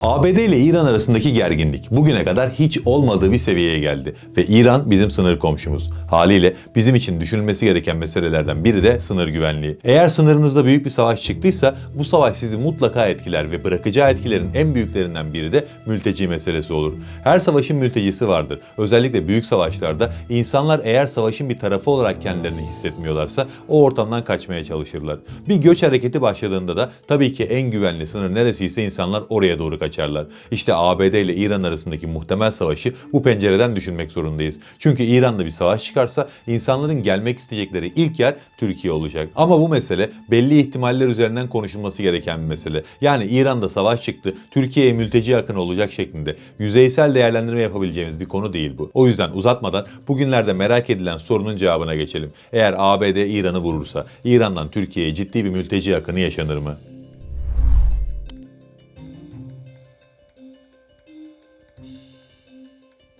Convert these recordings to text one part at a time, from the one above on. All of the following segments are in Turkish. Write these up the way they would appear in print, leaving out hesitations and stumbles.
ABD ile İran arasındaki gerginlik bugüne kadar hiç olmadığı bir seviyeye geldi ve İran bizim sınır komşumuz. Haliyle bizim için düşünülmesi gereken meselelerden biri de sınır güvenliği. Eğer sınırınızda büyük bir savaş çıktıysa bu savaş sizi mutlaka etkiler ve bırakacağı etkilerin en büyüklerinden biri de mülteci meselesi olur. Her savaşın mültecisi vardır. Özellikle büyük savaşlarda insanlar eğer savaşın bir tarafı olarak kendilerini hissetmiyorlarsa o ortamdan kaçmaya çalışırlar. Bir göç hareketi başladığında da tabii ki en güvenli sınır neresiyse insanlar oraya doğru kaçarlar. İşte ABD ile İran arasındaki muhtemel savaşı bu pencereden düşünmek zorundayız. Çünkü İran'da bir savaş çıkarsa insanların gelmek isteyecekleri ilk yer Türkiye olacak. Ama bu mesele belli ihtimaller üzerinden konuşulması gereken bir mesele. Yani İran'da savaş çıktı, Türkiye'ye mülteci akın olacak şeklinde yüzeysel değerlendirme yapabileceğimiz bir konu değil bu. O yüzden uzatmadan bugünlerde merak edilen sorunun cevabına geçelim. Eğer ABD İran'ı vurursa İran'dan Türkiye'ye ciddi bir mülteci akını yaşanır mı?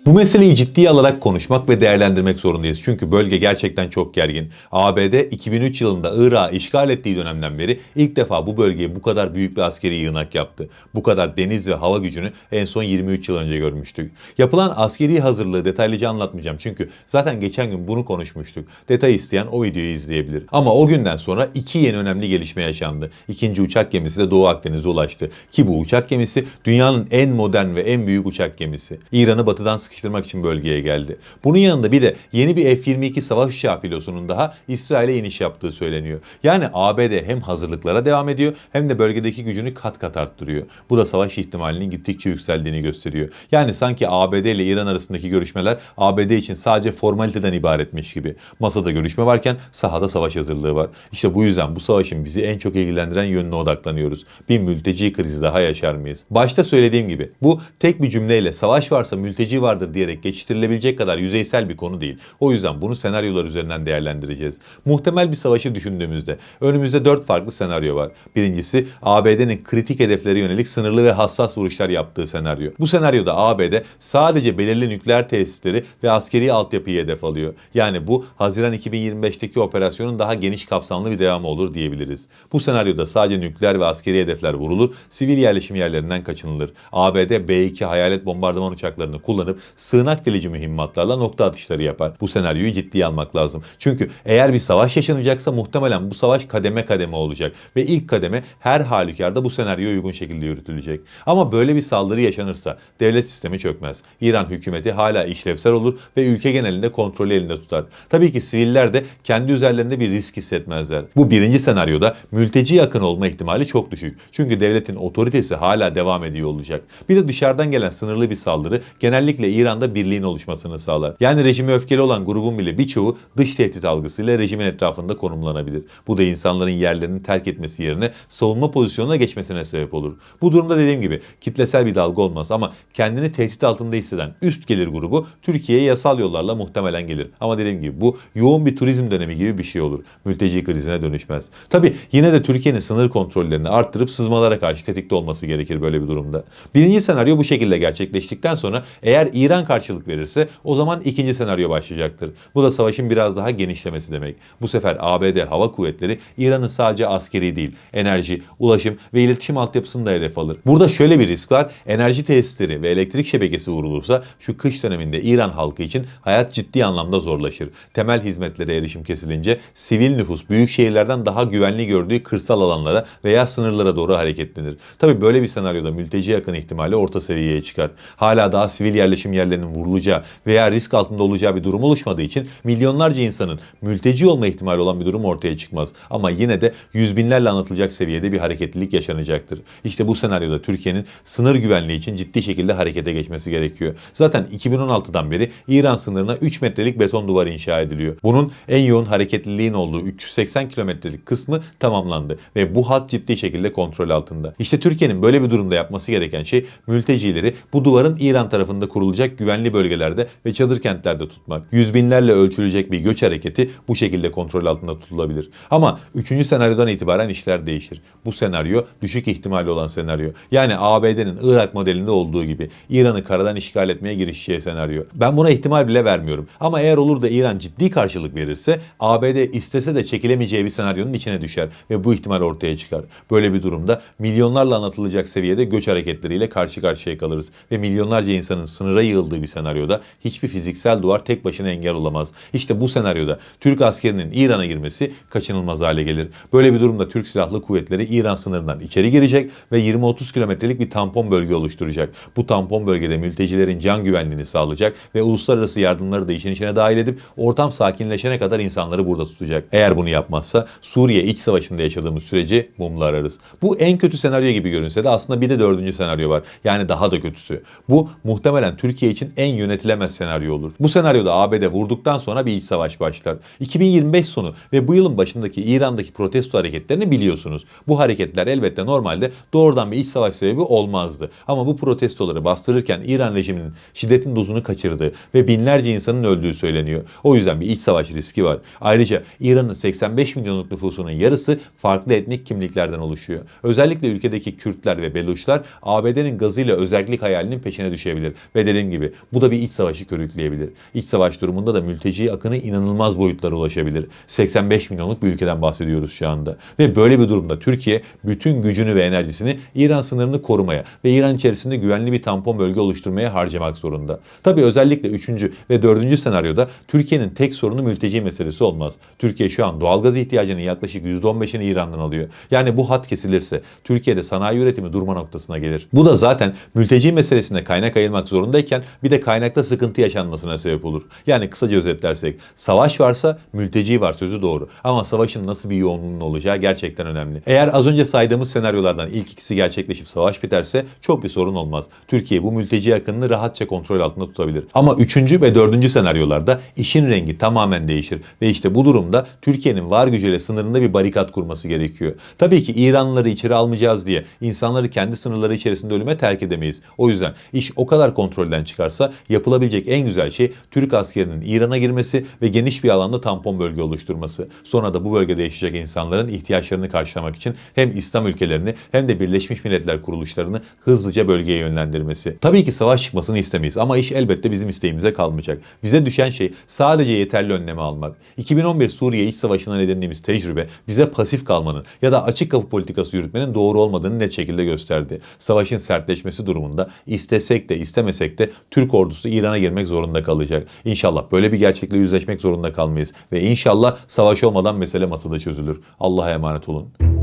Bu meseleyi ciddiye alarak konuşmak ve değerlendirmek zorundayız. Çünkü bölge gerçekten çok gergin. ABD 2003 yılında Irak'ı işgal ettiği dönemden beri ilk defa bu bölgeye bu kadar büyük bir askeri yığınak yaptı. Bu kadar deniz ve hava gücünü en son 23 yıl önce görmüştük. Yapılan askeri hazırlığı detaylıca anlatmayacağım. Çünkü zaten geçen gün bunu konuşmuştuk. Detay isteyen o videoyu izleyebilir. Ama o günden sonra iki yeni önemli gelişme yaşandı. İkinci uçak gemisi de Doğu Akdeniz'e ulaştı. Ki bu uçak gemisi dünyanın en modern ve en büyük uçak gemisi. İran'ı batıdan sıkıştırmak için bölgeye geldi. Bunun yanında bir de yeni bir F-22 savaş uçağı filosunun daha İsrail'e iniş yaptığı söyleniyor. Yani ABD hem hazırlıklara devam ediyor hem de bölgedeki gücünü kat kat arttırıyor. Bu da savaş ihtimalinin gittikçe yükseldiğini gösteriyor. Yani sanki ABD ile İran arasındaki görüşmeler ABD için sadece formaliteden ibaretmiş gibi. Masada görüşme varken sahada savaş hazırlığı var. İşte bu yüzden bu savaşın bizi en çok ilgilendiren yönüne odaklanıyoruz. Bir mülteci krizi daha yaşar mıyız? Başta söylediğim gibi bu tek bir cümleyle savaş varsa mülteci vardır diyerek geçiştirilebilecek kadar yüzeysel bir konu değil. O yüzden bunu senaryolar üzerinden değerlendireceğiz. Muhtemel bir savaşı düşündüğümüzde önümüzde 4 farklı senaryo var. Birincisi ABD'nin kritik hedeflere yönelik sınırlı ve hassas vuruşlar yaptığı senaryo. Bu senaryoda ABD sadece belirli nükleer tesisleri ve askeri altyapıyı hedef alıyor. Yani bu Haziran 2025'teki operasyonun daha geniş kapsamlı bir devamı olur diyebiliriz. Bu senaryoda sadece nükleer ve askeri hedefler vurulur, sivil yerleşim yerlerinden kaçınılır. ABD B-2 hayalet bombardıman uçaklarını kullanıp sığınak delici mühimmatlarla nokta atışları yapar. Bu senaryoyu ciddiye almak lazım. Çünkü eğer bir savaş yaşanacaksa muhtemelen bu savaş kademe kademe olacak ve ilk kademe her halükarda bu senaryoya uygun şekilde yürütülecek. Ama böyle bir saldırı yaşanırsa devlet sistemi çökmez. İran hükümeti hala işlevsel olur ve ülke genelinde kontrolü elinde tutar. Tabii ki siviller de kendi üzerlerinde bir risk hissetmezler. Bu birinci senaryoda mülteci yakın olma ihtimali çok düşük. Çünkü devletin otoritesi hala devam ediyor olacak. Bir de dışarıdan gelen sınırlı bir saldırı genellikle İran'da birliğin oluşmasını sağlar. Yani rejime öfkeli olan grubun bile birçoğu dış tehdit algısıyla rejimin etrafında konumlanabilir. Bu da insanların yerlerini terk etmesi yerine savunma pozisyonuna geçmesine sebep olur. Bu durumda dediğim gibi kitlesel bir dalga olmaz ama kendini tehdit altında hisseden üst gelir grubu Türkiye'ye yasal yollarla muhtemelen gelir. Ama dediğim gibi bu yoğun bir turizm dönemi gibi bir şey olur. Mülteci krizine dönüşmez. Tabii yine de Türkiye'nin sınır kontrollerini arttırıp sızmalara karşı tetikte olması gerekir böyle bir durumda. Birinci senaryo bu şekilde gerçekleştikten sonra eğer İran karşılık verirse o zaman ikinci senaryo başlayacaktır. Bu da savaşın biraz daha genişlemesi demek. Bu sefer ABD Hava Kuvvetleri İran'ın sadece askeri değil, enerji, ulaşım ve iletişim altyapısını da hedef alır. Burada şöyle bir risk var. Enerji tesisleri ve elektrik şebekesi vurulursa şu kış döneminde İran halkı için hayat ciddi anlamda zorlaşır. Temel hizmetlere erişim kesilince sivil nüfus büyük şehirlerden daha güvenli gördüğü kırsal alanlara veya sınırlara doğru hareketlenir. Tabii böyle bir senaryoda mülteci yakın ihtimali orta seviyeye çıkar. Hala daha sivil yerleşim yerlerinin vurulacağı veya risk altında olacağı bir durum oluşmadığı için milyonlarca insanın mülteci olma ihtimali olan bir durum ortaya çıkmaz. Ama yine de yüz binlerle anlatılacak seviyede bir hareketlilik yaşanacaktır. İşte bu senaryoda Türkiye'nin sınır güvenliği için ciddi şekilde harekete geçmesi gerekiyor. Zaten 2016'dan beri İran sınırına 3 metrelik beton duvar inşa ediliyor. Bunun en yoğun hareketliliğin olduğu 380 kilometrelik kısmı tamamlandı ve bu hat ciddi şekilde kontrol altında. İşte Türkiye'nin böyle bir durumda yapması gereken şey mültecileri bu duvarın İran tarafında kurulacak götürmek, güvenli bölgelerde ve çadır kentlerde tutmak. Yüz binlerle ölçülecek bir göç hareketi bu şekilde kontrol altında tutulabilir. Ama 3. senaryodan itibaren işler değişir. Bu senaryo düşük ihtimali olan senaryo. Yani ABD'nin Irak modelinde olduğu gibi İran'ı karadan işgal etmeye girişeceği senaryo. Ben buna ihtimal bile vermiyorum. Ama eğer olur da İran ciddi karşılık verirse ABD istese de çekilemeyeceği bir senaryonun içine düşer ve bu ihtimal ortaya çıkar. Böyle bir durumda milyonlarla anlatılacak seviyede göç hareketleriyle karşı karşıya kalırız ve milyonlarca insanın sınıra yığıldığı bir senaryoda hiçbir fiziksel duvar tek başına engel olamaz. İşte bu senaryoda Türk askerinin İran'a girmesi kaçınılmaz hale gelir. Böyle bir durumda Türk Silahlı Kuvvetleri İran sınırından içeri girecek ve 20-30 kilometrelik bir tampon bölge oluşturacak. Bu tampon bölgede mültecilerin can güvenliğini sağlayacak ve uluslararası yardımları da işin içine dahil edip ortam sakinleşene kadar insanları burada tutacak. Eğer bunu yapmazsa Suriye iç savaşında yaşadığımız süreci mumla ararız. Bu en kötü senaryo gibi görünse de aslında bir de 4. senaryo var. Yani daha da kötüsü. Bu muhtemelen Türkiye için en yönetilemez senaryo olur. Bu senaryoda ABD vurduktan sonra bir iç savaş başlar. 2025 sonu ve bu yılın başındaki İran'daki protesto hareketlerini biliyorsunuz. Bu hareketler elbette normalde doğrudan bir iç savaş sebebi olmazdı. Ama bu protestoları bastırırken İran rejiminin şiddetin dozunu kaçırdığı ve binlerce insanın öldüğü söyleniyor. O yüzden bir iç savaş riski var. Ayrıca İran'ın 85 milyonluk nüfusunun yarısı farklı etnik kimliklerden oluşuyor. Özellikle ülkedeki Kürtler ve Beluşlar ABD'nin gazıyla özerklik hayalinin peşine düşebilir. Ve dediğim gibi bu da bir iç savaşı körükleyebilir. İç savaş durumunda da mülteci akını inanılmaz boyutlara ulaşabilir. 85 milyonluk bir ülkeden bahsediyoruz şu anda. Ve böyle bir durumda Türkiye bütün gücünü ve enerjisini İran sınırını korumaya ve İran içerisinde güvenli bir tampon bölge oluşturmaya harcamak zorunda. Tabii özellikle 3. ve 4. senaryoda Türkiye'nin tek sorunu mülteci meselesi olmaz. Türkiye şu an doğalgaz ihtiyacının yaklaşık %15'ini İran'dan alıyor. Yani bu hat kesilirse Türkiye'de sanayi üretimi durma noktasına gelir. Bu da zaten mülteci meselesine kaynak ayırmak zorundayken bir de kaynakta sıkıntı yaşanmasına sebep olur. Yani kısaca özetlersek savaş varsa mülteci var sözü doğru. Ama savaşın nasıl bir yoğunluğunun olacağı gerçekten önemli. Eğer az önce saydığımız senaryolardan ilk ikisi gerçekleşip savaş biterse çok bir sorun olmaz. Türkiye bu mülteci akınını rahatça kontrol altında tutabilir. Ama 3. ve 4. senaryolarda işin rengi tamamen değişir. Ve işte bu durumda Türkiye'nin var gücüyle sınırında bir barikat kurması gerekiyor. Tabii ki İranlıları içeri almayacağız diye insanları kendi sınırları içerisinde ölüme terk edemeyiz. O yüzden iş o kadar kontrolden çıkarsa yapılabilecek en güzel şey Türk askerinin İran'a girmesi ve geniş bir alanda tampon bölge oluşturması. Sonra da bu bölgede yaşayacak insanların ihtiyaçlarını karşılamak için hem İslam ülkelerini hem de Birleşmiş Milletler kuruluşlarını hızlıca bölgeye yönlendirmesi. Tabii ki savaş çıkmasını istemeyiz ama iş elbette bizim isteğimize kalmayacak. Bize düşen şey sadece yeterli önlemi almak. 2011 Suriye İç Savaşı'ndan edindiğimiz tecrübe bize pasif kalmanın ya da açık kapı politikası yürütmenin doğru olmadığını net şekilde gösterdi. Savaşın sertleşmesi durumunda istesek de istemesek de Türk ordusu İran'a girmek zorunda kalacak. İnşallah böyle bir gerçekle yüzleşmek zorunda kalmayız ve inşallah savaş olmadan mesele masada çözülür. Allah'a emanet olun.